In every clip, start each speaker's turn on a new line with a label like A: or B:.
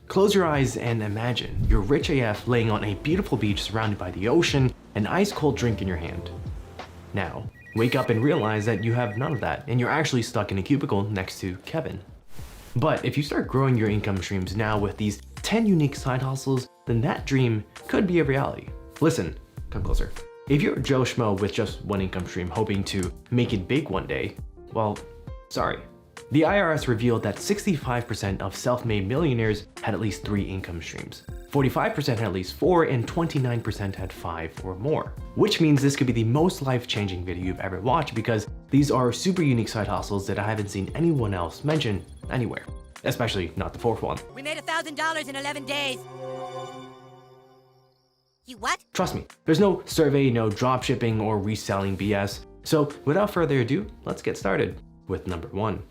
A: Close your eyes and imagine you're rich AF laying on a beautiful beach surrounded by the ocean, an ice cold drink in your hand. Now, wake up and realize that you have none of that and you're actually stuck in a cubicle next to Kevin. But if you start growing your income streams now with these 10 unique side hustles, then that dream could be a reality. Listen, come closer. If you're Joe Schmo with just one income stream hoping to make it big one day, well, sorry. The IRS revealed that 65% of self-made millionaires had at least 3 income streams. 45% had at least 4, and 29% had 5 or more. Which means this could be the most life-changing video you've ever watched because these are super unique side hustles that I haven't seen anyone else mention anywhere. Especially not the 4th one.
B: We made $1,000 in 11 days. You what?
A: Trust me, there's no survey, no dropshipping or reselling BS. So without further ado, let's get started with number 1.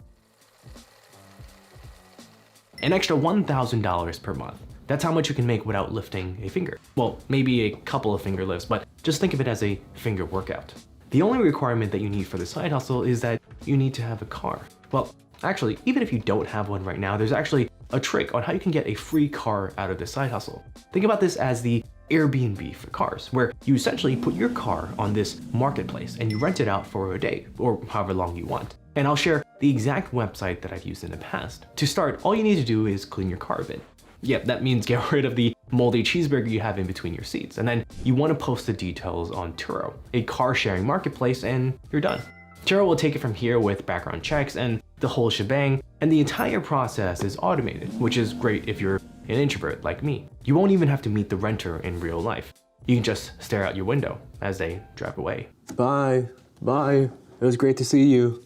A: An extra $1,000 per month. That's how much you can make without lifting a finger. Well, maybe a couple of finger lifts, but just think of it as a finger workout. The only requirement that you need for the side hustle is that you need to have a car. Well, actually, even if you don't have one right now, there's actually a trick on how you can get a free car out of this side hustle. Think about this as the Airbnb for cars, where you essentially put your car on this marketplace and you rent it out for a day or however long you want. And I'll share the exact website that I've used in the past. To start, all you need to do is clean your car a bit. Yep, that means get rid of the moldy cheeseburger you have in between your seats. And then you want to post the details on Turo, a car sharing marketplace, and you're done. Turo will take it from here with background checks and the whole shebang, and the entire process is automated, which is great if you're an introvert like me. You won't even have to meet the renter in real life. You can just stare out your window as they drive away.
C: Bye. It was great to see you.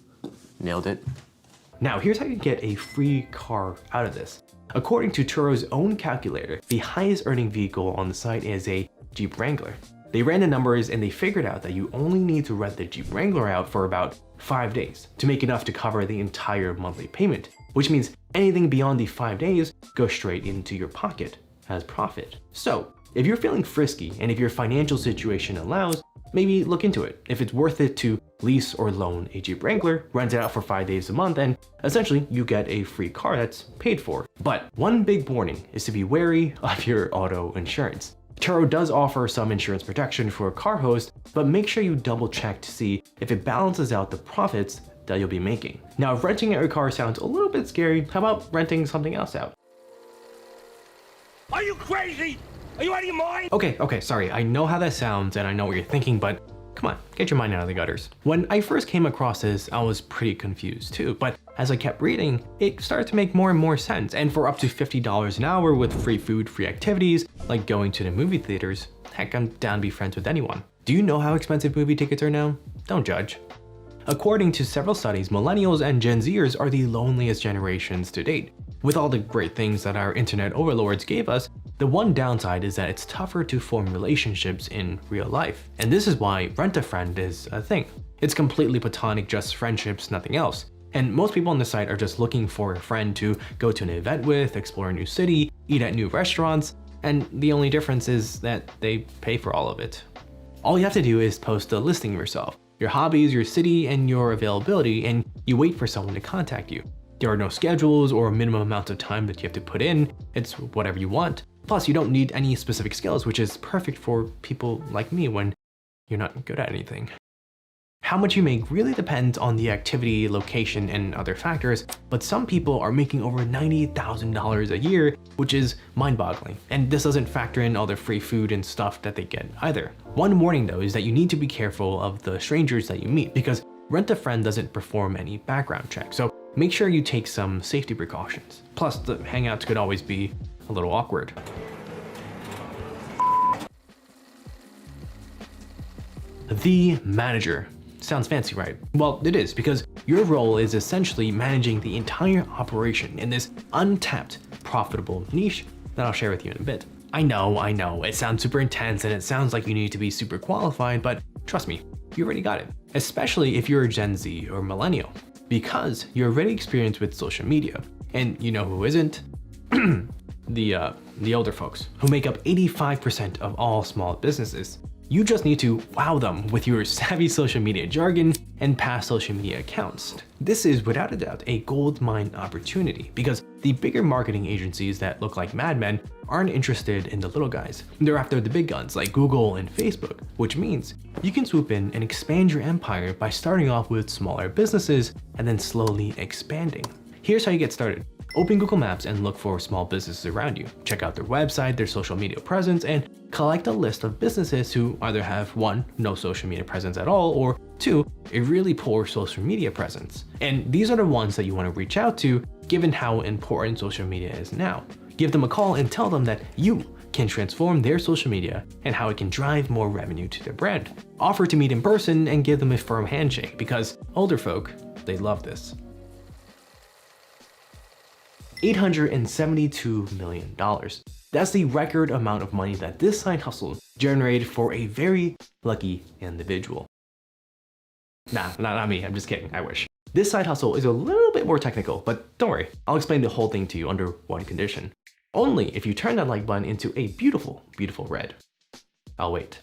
C: Nailed it.
A: Now, here's how you get a free car out of this. According to Turo's own calculator, the highest earning vehicle on the site is a Jeep Wrangler. They ran the numbers and they figured out that you only need to rent the Jeep Wrangler out for about 5 days to make enough to cover the entire monthly payment, which means anything beyond the 5 days goes straight into your pocket as profit. So if you're feeling frisky and if your financial situation allows, maybe look into it. If it's worth it to lease or loan a Jeep Wrangler, rent it out for 5 days a month, and essentially you get a free car that's paid for. But one big warning is to be wary of your auto insurance. Turo does offer some insurance protection for a car host, but make sure you double check to see if it balances out the profits that you'll be making. Now, if renting out a car sounds a little bit scary, how about renting something else out?
D: Are you crazy? Are you out of your mind?
A: Okay, sorry, I know how that sounds and I know what you're thinking, but come on, get your mind out of the gutters. When I first came across this, I was pretty confused too, but as I kept reading, it started to make more and more sense. And for up to $50 an hour with free food, free activities, like going to the movie theaters, heck, I'm down to be friends with anyone. Do you know how expensive movie tickets are now? Don't judge. According to several studies, millennials and Gen Zers are the loneliest generations to date. With all the great things that our internet overlords gave us, the one downside is that it's tougher to form relationships in real life. And this is why Rent-A-Friend is a thing. It's completely platonic, just friendships, nothing else. And most people on the site are just looking for a friend to go to an event with, explore a new city, eat at new restaurants, and the only difference is that they pay for all of it. All you have to do is post a listing of yourself, your hobbies, your city, and your availability, and you wait for someone to contact you. There are no schedules or minimum amounts of time that you have to put in. It's whatever you want. Plus, you don't need any specific skills, which is perfect for people like me when you're not good at anything. How much you make really depends on the activity, location, and other factors, but some people are making over $90,000 a year, which is mind-boggling. And this doesn't factor in all the free food and stuff that they get either. One warning though is that you need to be careful of the strangers that you meet because Rent-A-Friend doesn't perform any background checks, so make sure you take some safety precautions. Plus, the hangouts could always be a little awkward. The manager. Sounds fancy, right? Well, it is, because your role is essentially managing the entire operation in this untapped, profitable niche that I'll share with you in a bit. I know, it sounds super intense and it sounds like you need to be super qualified, but trust me, you already got it. Especially if you're a Gen Z or millennial, because you're already experienced with social media. And you know who isn't? The older folks, who make up 85% of all small businesses. You just need to wow them with your savvy social media jargon and past social media accounts. This is without a doubt a goldmine opportunity because the bigger marketing agencies that look like madmen aren't interested in the little guys. They're after the big guns like Google and Facebook, which means you can swoop in and expand your empire by starting off with smaller businesses and then slowly expanding. Here's how you get started. Open Google Maps and look for small businesses around you. Check out their website, their social media presence, and collect a list of businesses who either have 1, no social media presence at all, or 2, a really poor social media presence. And these are the ones that you want to reach out to given how important social media is now. Give them a call and tell them that you can transform their social media and how it can drive more revenue to their brand. Offer to meet in person and give them a firm handshake because older folk, they love this. $872 million. That's the record amount of money that this side hustle generated for a very lucky individual. Nah, not me, I'm just kidding, I wish. This side hustle is a little bit more technical, but don't worry, I'll explain the whole thing to you under one condition. Only if you turn that like button into a beautiful, beautiful red. I'll wait.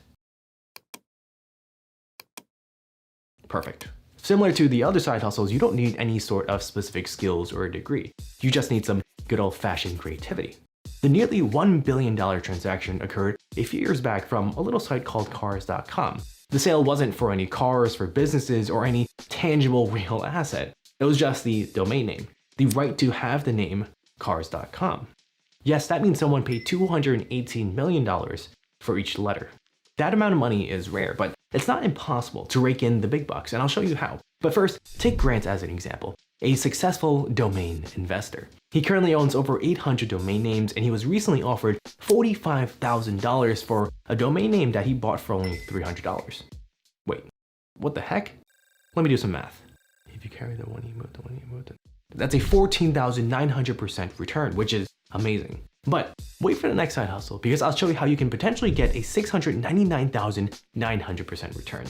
A: Perfect. Similar to the other side hustles, you don't need any sort of specific skills or a degree. You just need some good old-fashioned creativity. The nearly $1 billion transaction occurred a few years back from a little site called cars.com. The sale wasn't for any cars, for businesses, or any tangible real asset. It was just the domain name, the right to have the name cars.com. Yes, that means someone paid $218 million for each letter. That amount of money is rare, but it's not impossible to rake in the big bucks, and I'll show you how. But first, take Grant as an example, a successful domain investor. He currently owns over 800 domain names, and he was recently offered $45,000 for a domain name that he bought for only $300. Wait, what the heck? Let me do some math. If you carry the one you moved, that's a 14,900% return, which is amazing. But wait for the next side hustle because I'll show you how you can potentially get a 699,900% return.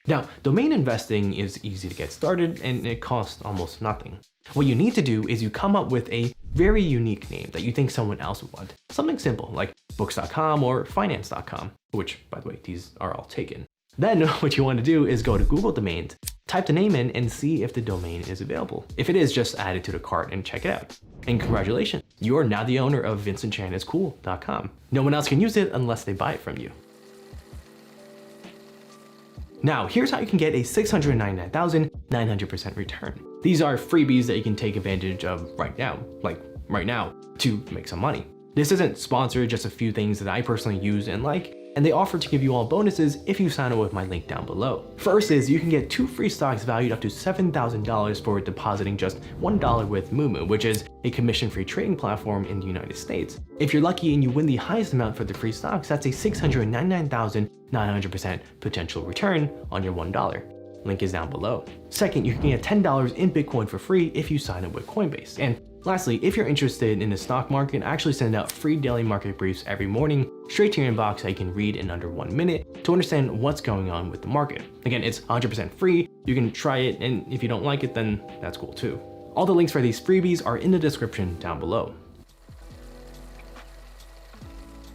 A: Now, domain investing is easy to get started and it costs almost nothing. What you need to do is you come up with a very unique name that you think someone else would want. Something simple like books.com or finance.com, which by the way, these are all taken. Then what you want to do is go to Google Domains, type the name in and see if the domain is available. If it is, just add it to the cart and check it out. And congratulations, you are now the owner of vincentchaniscool.com. No one else can use it unless they buy it from you. Now, here's how you can get a 699,900% return. These are freebies that you can take advantage of right now, to make some money. This isn't sponsored, just a few things that I personally use and like, and they offer to give you all bonuses if you sign up with my link down below. First is you can get 2 free stocks valued up to $7,000 for depositing just $1 with Moomoo, which is a commission-free trading platform in the United States. If you're lucky and you win the highest amount for the free stocks, that's a 699,900% potential return on your $1. Link is down below. Second, you can get $10 in Bitcoin for free if you sign up with Coinbase. And lastly, if you're interested in the stock market, I actually send out free daily market briefs every morning straight to your inbox that you can read in under 1 minute to understand what's going on with the market. Again, it's 100% free. You can try it, and if you don't like it, then that's cool too. All the links for these freebies are in the description down below.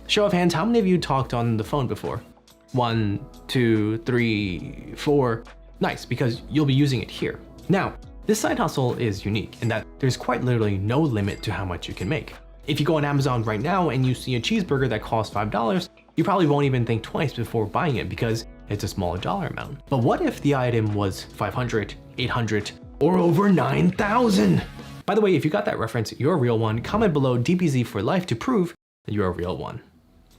A: Show of hands, how many of you talked on the phone before? 1, 2, 3, 4. Nice, because you'll be using it here. Now, this side hustle is unique in that there's quite literally no limit to how much you can make. If you go on Amazon right now and you see a cheeseburger that costs $5, you probably won't even think twice before buying it because it's a smaller dollar amount. But what if the item was 500, 800, or over 9,000? By the way, if you got that reference, you're a real one. Comment below DBZ for life to prove that you're a real one.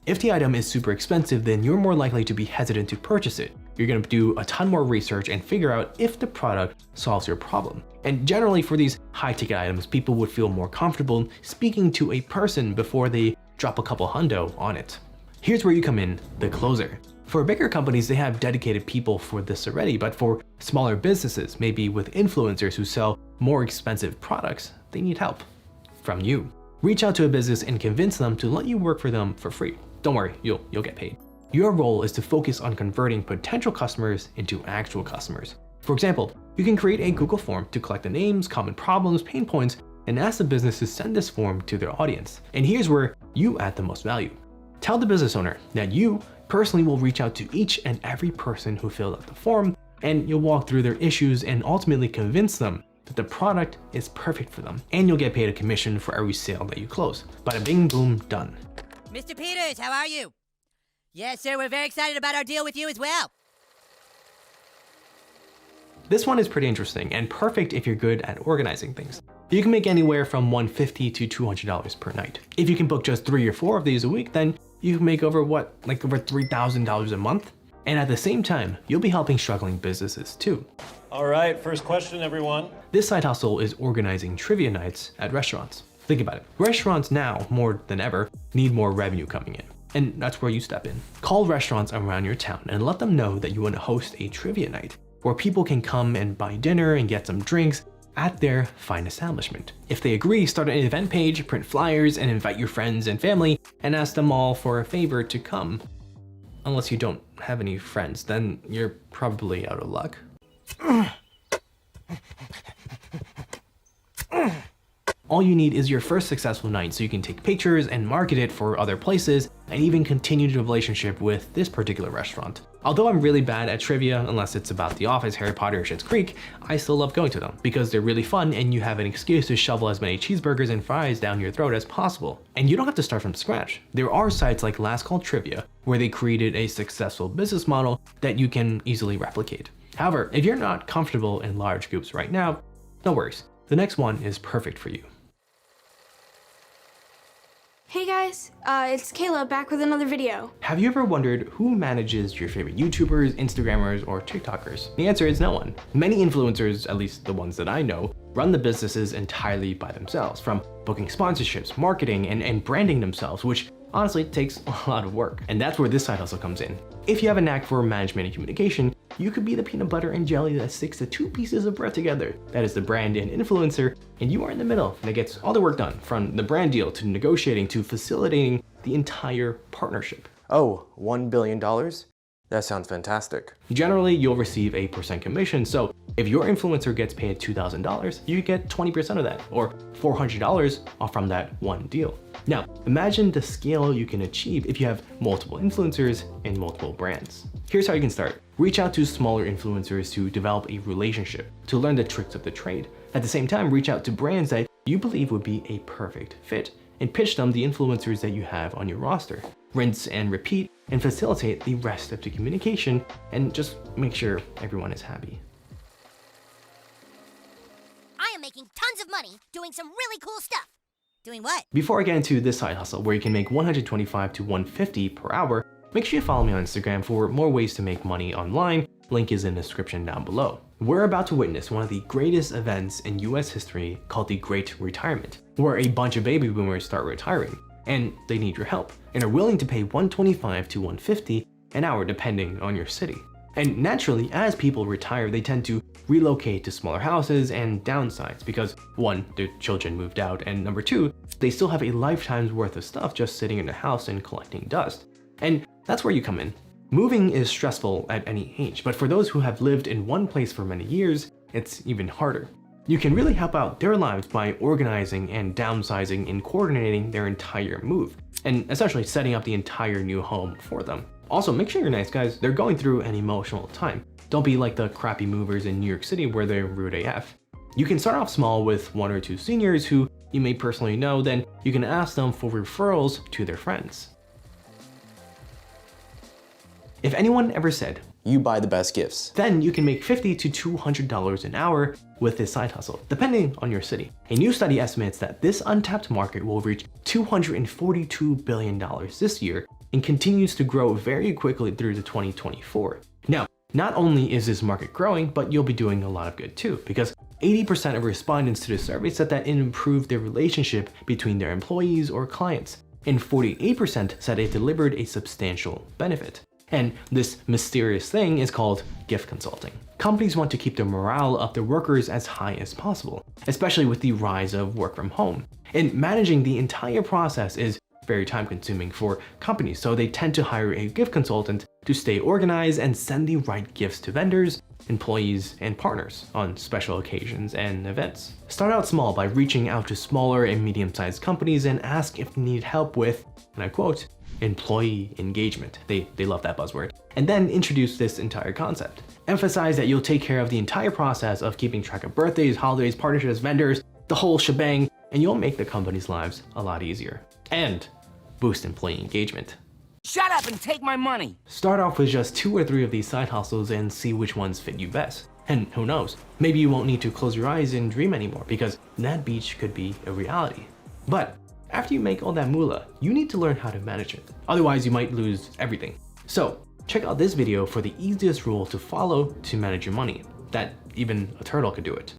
A: If the item is super expensive, then you're more likely to be hesitant to purchase it. You're going to do a ton more research and figure out if the product solves your problem. And generally for these high ticket items, people would feel more comfortable speaking to a person before they drop a couple hundo on it. Here's where you come in, the closer. For bigger companies, they have dedicated people for this already, but for smaller businesses, maybe with influencers who sell more expensive products, they need help from you. Reach out to a business and convince them to let you work for them for free. Don't worry, you'll get paid. Your role is to focus on converting potential customers into actual customers. For example, you can create a Google form to collect the names, common problems, pain points, and ask the business to send this form to their audience. And here's where you add the most value. Tell the business owner that you personally will reach out to each and every person who filled out the form, and you'll walk through their issues and ultimately convince them that the product is perfect for them, and you'll get paid a commission for every sale that you close. Bada bing, boom, done.
B: Mr. Peters, how are you? Yes, sir, we're very excited about our deal with you as well.
A: This one is pretty interesting and perfect if you're good at organizing things. You can make anywhere from $150 to $200 per night. If you can book just 3 or 4 of these a week, then you can make over over $3,000 a month. And at the same time, you'll be helping struggling businesses too.
E: All right, first question, everyone.
A: This side hustle is organizing trivia nights at restaurants. Think about it. Restaurants now, more than ever, need more revenue coming in. And that's where you step in. Call restaurants around your town and let them know that you want to host a trivia night where people can come and buy dinner and get some drinks at their fine establishment. If they agree, start an event page, print flyers, and invite your friends and family and ask them all for a favor to come. Unless you don't have any friends, then you're probably out of luck. All you need is your first successful night so you can take pictures and market it for other places and even continue the relationship with this particular restaurant. Although I'm really bad at trivia, unless it's about The Office, Harry Potter, or Schitt's Creek, I still love going to them because they're really fun and you have an excuse to shovel as many cheeseburgers and fries down your throat as possible. And you don't have to start from scratch. There are sites like Last Call Trivia where they created a successful business model that you can easily replicate. However, if you're not comfortable in large groups right now, no worries. The next one is perfect for you.
F: Hey guys, it's Kayla back with another video.
A: Have you ever wondered who manages your favorite YouTubers, Instagrammers, or TikTokers? The answer is no one. Many influencers, at least the ones that I know, run the businesses entirely by themselves, from booking sponsorships, marketing, and branding themselves, which honestly takes a lot of work. And that's where this side hustle comes in. If you have a knack for management and communication, you could be the peanut butter and jelly that sticks the 2 pieces of bread together. That is the brand and influencer, and you are in the middle that gets all the work done, from the brand deal to negotiating to facilitating the entire partnership.
C: Oh, $1 billion? That sounds fantastic.
A: Generally, you'll receive a % commission, so if your influencer gets paid $2,000, you get 20% of that, or $400 off from that one deal. Now, imagine the scale you can achieve if you have multiple influencers and multiple brands. Here's how you can start. Reach out to smaller influencers to develop a relationship, to learn the tricks of the trade. At the same time, reach out to brands that you believe would be a perfect fit, and pitch them the influencers that you have on your roster. Rinse and repeat, and facilitate the rest of the communication, and just make sure everyone is happy.
B: I am making tons of money doing some really cool stuff. Doing what?
A: Before I get into this side hustle where you can make $125 to $150 per hour, make sure you follow me on Instagram for more ways to make money online. Link is in the description down below. We're about to witness one of the greatest events in US history called the Great Retirement, where a bunch of baby boomers start retiring, and they need your help, and are willing to pay $125 to $150 an hour depending on your city. And naturally, as people retire, they tend to relocate to smaller houses and downsize because 1, their children moved out, and number 2, they still have a lifetime's worth of stuff just sitting in the house and collecting dust. And that's where you come in. Moving is stressful at any age, but for those who have lived in one place for many years, it's even harder. You can really help out their lives by organizing and downsizing and coordinating their entire move, and essentially setting up the entire new home for them. Also, make sure you're nice, guys. They're going through an emotional time. Don't be like the crappy movers in New York City where they're rude AF. You can start off small with 1 or 2 seniors who you may personally know, then you can ask them for referrals to their friends. If anyone ever said,
C: You buy the best gifts.
A: then you can make $50 to $200 an hour with this side hustle, depending on your city. A new study estimates that this untapped market will reach $242 billion this year and continues to grow very quickly through to 2024. Now, not only is this market growing, but you'll be doing a lot of good too, because 80% of respondents to the survey said that it improved their relationship between their employees or clients, and 48% said it delivered a substantial benefit. And this mysterious thing is called gift consulting. Companies want to keep the morale of their workers as high as possible, especially with the rise of work from home. And managing the entire process is very time consuming for companies, so they tend to hire a gift consultant to stay organized and send the right gifts to vendors, employees, and partners on special occasions and events. Start out small by reaching out to smaller and medium-sized companies and ask if they need help with, and I quote, employee engagement. They love that buzzword. And then introduce this entire concept. Emphasize that you'll take care of the entire process of keeping track of birthdays, holidays, partnerships, vendors, the whole shebang, and you'll make the company's lives a lot easier. And boost employee engagement.
D: Shut up and take my money.
A: Start off with just 2 or 3 of these side hustles and see which ones fit you best. And who knows, maybe you won't need to close your eyes and dream anymore because that beach could be a reality. But after you make all that moolah, you need to learn how to manage it. Otherwise, you might lose everything. So check out this video for the easiest rule to follow to manage your money, that even a turtle could do it.